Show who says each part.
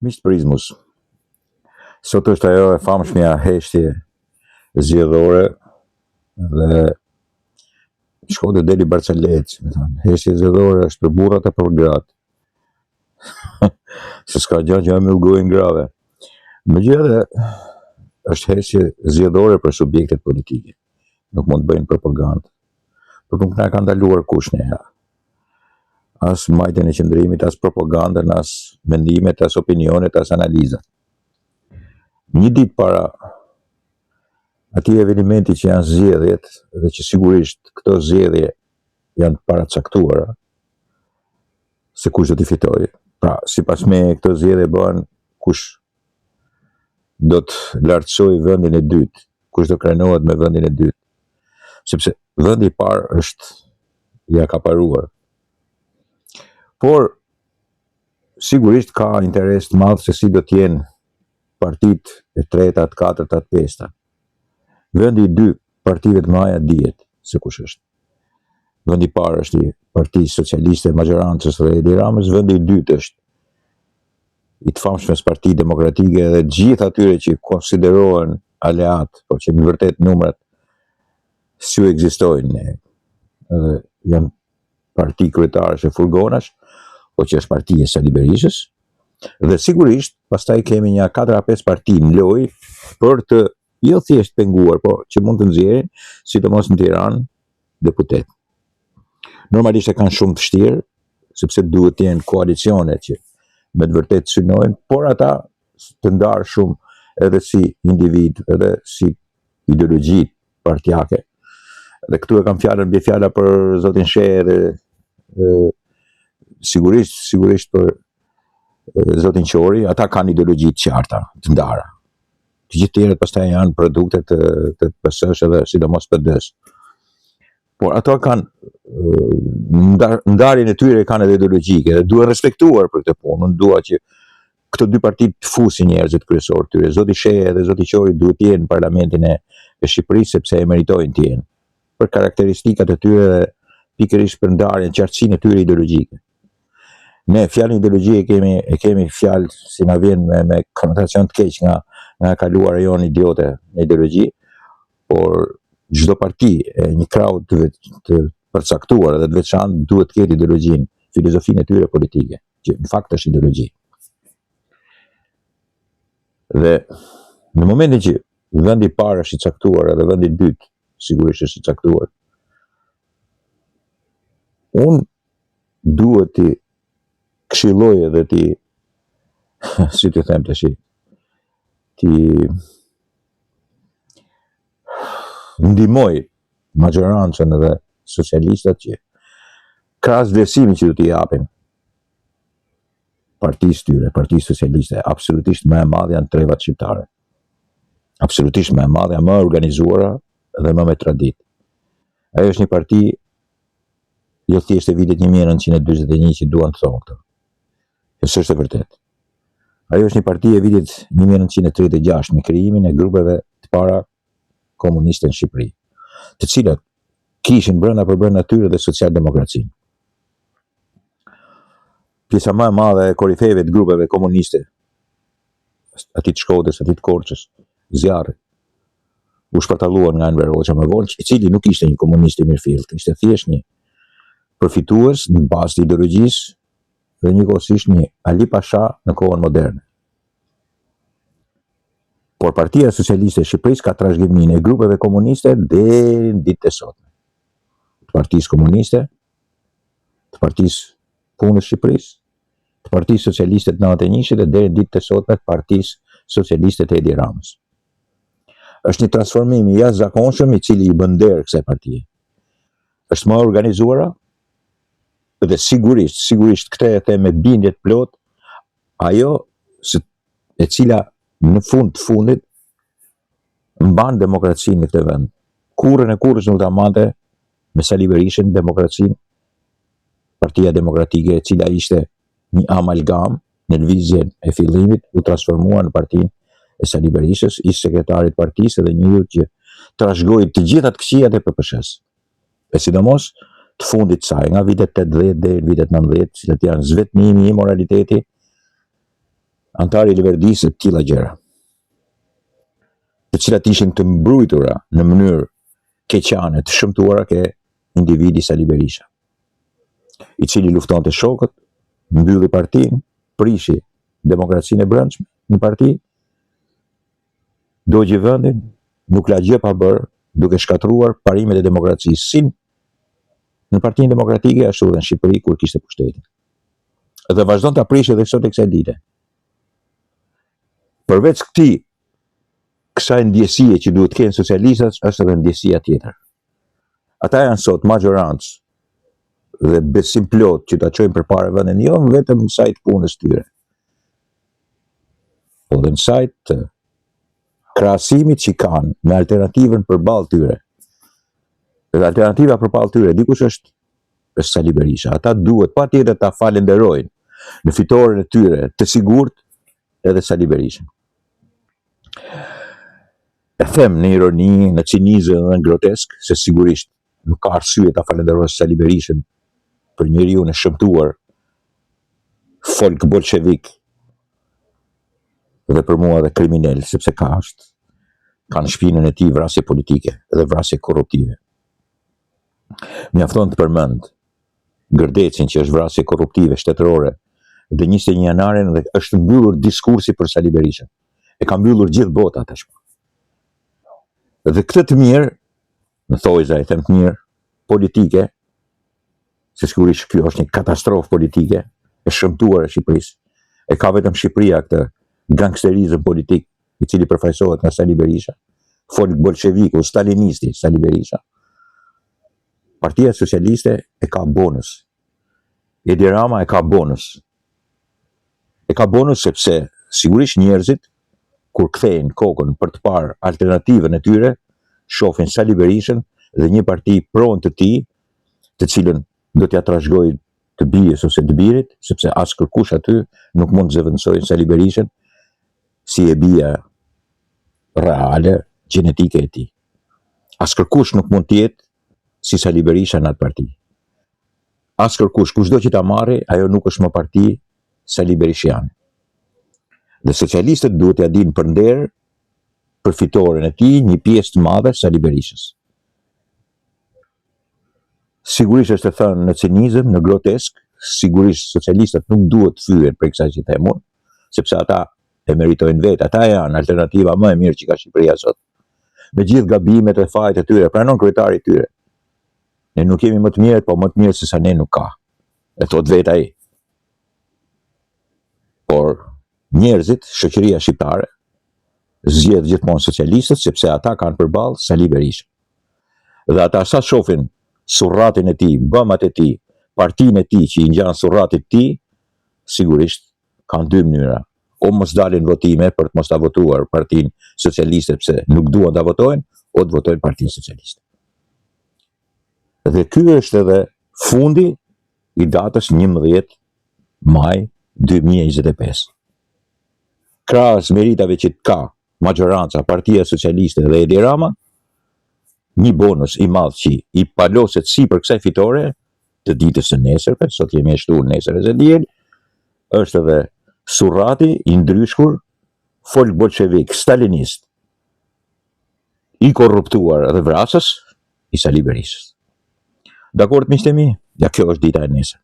Speaker 1: Miqtë Prizmus, sot është ajo e famshmja heshtje zgjedhore dhe Shkodër deli Barçalec, heshtje zgjedhore është për burrat e për gratë. Se s'ka gjë që më gojën grave. Megjithatë, është heshtje zgjedhore për subjektet politike. Nuk mund të bëjnë propagandë. Por nuk na ka ndaluar kush neha. As majtjen e qëndrimit, as propagandën, as mendimet, as opinionet, as analizat. Një ditë para atij evenimenti që janë zgjedhjet dhe që sigurisht këto zgjedhje janë paracaktuara se kush do t'i fitojë. Pra, sipas me këto zgjedhje bëhen kush do të lartësojë vendin e dytë, kush do krenohet me vendin e dytë. Sepse vendi i parë është i akaparuar. Por sigurisht ka interes të madh se si do të jenë partitë e treta, të katërta, të pesta. Vendi i dy partive të mëdha dihet se kush është. Vendi i parë është i Partisë Socialiste Majorancës dhe Edi Ramës, vendi i dytë është i të famshmes Parti Demokratike dhe gjithë atyre që konsiderohen aleat, por që në vërtet numrat s'ju ekzistojnë. Edhe janë parti kryetarësh e furgonash, po që është partia e Sali Berishës. Dhe sigurisht, pastaj kemi një 4-5 parti në lojë për të jo thjesht penguar, po që mund të nxjerrin, sidomos në Tiranë, deputet. Normalisht e kanë shumë të vështirë, sepse duhet të jenë koalicione që me të vërtet synojnë, por ata të ndarë shumë edhe si individ, edhe si ideologji partijake. Dhe këtu e kam fjalën mbi fjala për zotin Shehe dhe sigurisht për zotin Qori, ata kanë ideologji të qarta, të ndara. Të gjithë tjerët pastaj janë produkte të PS-s edhe sidomos PD-s. Por ato kanë ndarjen e tyre kanë edhe ideologjike dhe duhet respektuar për këtë punë. Unë dua që këto dy parti të fusin njerëzit kryesor tyre. Zoti Shehe dhe zoti Qori duhet të jenë në parlamentin e Shqipërisë sepse e meritojnë të jenë. Për karakteristikat e tyre dhe pikërisht për ndarjen, qartësinë e tyre ideologjike. Ne fjalën ideologji e kemi fjalë si na vjen me konotacion të keq nga kaluara jonë idiote në ideologji, por çdo parti e një krau të përcaktuar dhe të veçantë duhet të ketë ideologjinë, filozofinë e tyre politike, që në fakt është ideologji. Dhe në momentin që vendi i parë është i caktuar edhe vendi i dytë sigurisht është i caktuar, unë duhet të këshilloj edhe si të them tash, ti ndihmoj majorancën edhe socialistat që krahas vlerësimit që do t'i japin partisë tyre, Partisë Socialiste, absolutisht më e madhe janë trevat shqiptare. Absolutisht më e madhe, më organizuara dhe më me traditë. Ajo është një parti jo thjesht e vitit 1941 që duan të thonë këto. Kjo është e vërtet. Ajo është një parti e vitit 1936 me krijimin e grupeve të para komuniste në Shqipëri, të cilat kishin brenda tyre dhe socialdemokracinë. Pjesa më e madhe e korifeve të grupeve komuniste, aty të Shkodrës, aty të Korçës, zjarri, u shpërtalluan nga Enver Hoxha më vonë, i cili nuk ishte një komunist i mirëfillt, ishte thjesht një përfitues në bazë të ideologjisë dhe njëkohësisht një Ali Pasha në kohën moderne. Por Partia Socialiste e Shqipërisë ka trashëgiminë e grupeve komuniste deri në ditët e sotme. Të Partisë Komuniste, të Partisë Punës Shqipërisë, të Partisë Socialiste të 91-shit dhe deri në ditët e sotme të Partisë Socialiste të Edi Ramës. Është një transformim i jashtëzakonshëm i cili i bën nder kësaj partie. Është më organizuara dhe sigurisht këtë e them me bindje të plot, ajo e cila në fund të fundit mban demokracinë në këtë vend. Kurrën e kurrës nuk ta mbante me Sali Berishën demokracinë, Partia Demokratike e cila ishte një amalgam në lëvizjen e fillimit u transformua në partinë e Sali Berishës, ish sekretarit partisë dhe njëri që trashëgoi të gjitha të këqijat e PPSH. E sidomos të fundit saj, nga vitet 80 deri në vitet 90, cilat janë zvetmimi i moraliteti, antari i Leverdisë të tilla gjëra, të cilat ishin të mbrojtura në mënyrë keqane, të shëmtuara ke individi Sali Berisha, i cili luftonte shokët, mbylli partinë, prishi demokracinë e brendshme në parti, dogji vendin, nuk la gjë pa bërë, duke shkatruar parimet e demokracisë, si në Partinë Demokratike ashtu edhe në Shqipëri kur kishte pushtetin. Dhe vazhdon ta prishë edhe sot e kësaj dite. Përveç kësaj ndjesie që duhet kenë socialistët, është edhe ndjesia tjetër. Ata janë sot majorancë dhe besim plot që ta çojnë përpara vendin, jo vetëm në sajt punës tyre, po dhe në sajt të krahasimit që kanë me alternativën përballë tyre. Dhe alternativa përballë tyre dikush është Sali Berisha. Ata duhet patjetër ta falenderojnë në fitoren e tyre të sigurt edhe Sali Berisha. E them në ironi, në cinizëm dhe në grotesk, se sigurisht nuk ka arsye ta falenderosh Sali Berishën për njeriu e shëmtuar, folk bolshevik dhe për mua dhe kriminal, sepse ka në shpinën e tij vrasje politike dhe vrasje korruptive. Mjafton të përmend Gërdecin që është vrasje korruptive shtetërore dhe 21 janarin dhe është mbyllur diskursi për Sali Berishën. E ka mbyllur gjithë bota tashmë. Dhe këtë të mirë, në thojza e them të mirë, politike, se sigurisht kjo është një katastrofë politike, e shëmtuar e Shqipërisë. E ka vetëm Shqipëria këtë gangsterizëm politik i cili përfaqësohet nga Sali Berisha, folk bolsheviku, stalinisti Sali Berisha. Partia Socialiste e ka bonus. Edi Rama e ka bonus. E ka bonus sepse sigurisht njerëzit kur kthejnë kokën për të parë alternativën e tyre, shohin Sali Berishën dhe një parti pronë të tij, të cilën do t'ja trashëgojë të bijës ose të birit, sepse as kërkush aty nuk mund të zëvendësojë Sali Berishën si e bija reale, gjenetike e tij. As kërkush nuk mund të jetë si Sali Berisha në atë parti. As kërkush, kushdo që ta marri, ajo nuk është më parti Sali Berishiane. Dhe socialistët duhet ja dinë për nder, për fitoren e tij, një pjesë të madhe Sali Berishës. Sigurisht është të thënë në cinizëm, në grotesk, sigurisht socialistët nuk duhet të fyen për kësaj që them unë, sepse ata e meritojnë vetë, ata janë alternativa më e mirë që ka Shqipëria sot. Me gjithë gabimet e fajt e tyre, pranon kryetari i tyre. Ne nuk jemi më të mirët, po më të mirët se sa ne nuk ka. E thot vetë ai. Por njerëzit, shoqëria shqiptare, zgjedh gjithmonë socialistët sepse ata kanë përballë Sali Berishën. Dhe ata sa shohin surratin e tij, bëmat e tij, partinë e tij që i ngjan surratit të tij, sigurisht kanë dy mënyra. O mos dalin votime për të mos ta votuar Partinë Socialiste pse nuk duan ta votojnë, o të votojnë Partinë Socialiste. Dhe ky është edhe fundi i datës 11 maj 2025. Krahas meritave që ka majoranca Partia Socialiste dhe Edi Rama, një bonus i madh që i paloset sipër kësaj fitore të ditës së nesërme, sot jemi e shtunë, nesër e diel, është edhe surrati i ndryshkur, folk bolshevik, stalinist, i korruptuar dhe vrasës i Sali Berishës. Dakord, miqtë mi? Ja, kjo është dita e nesër.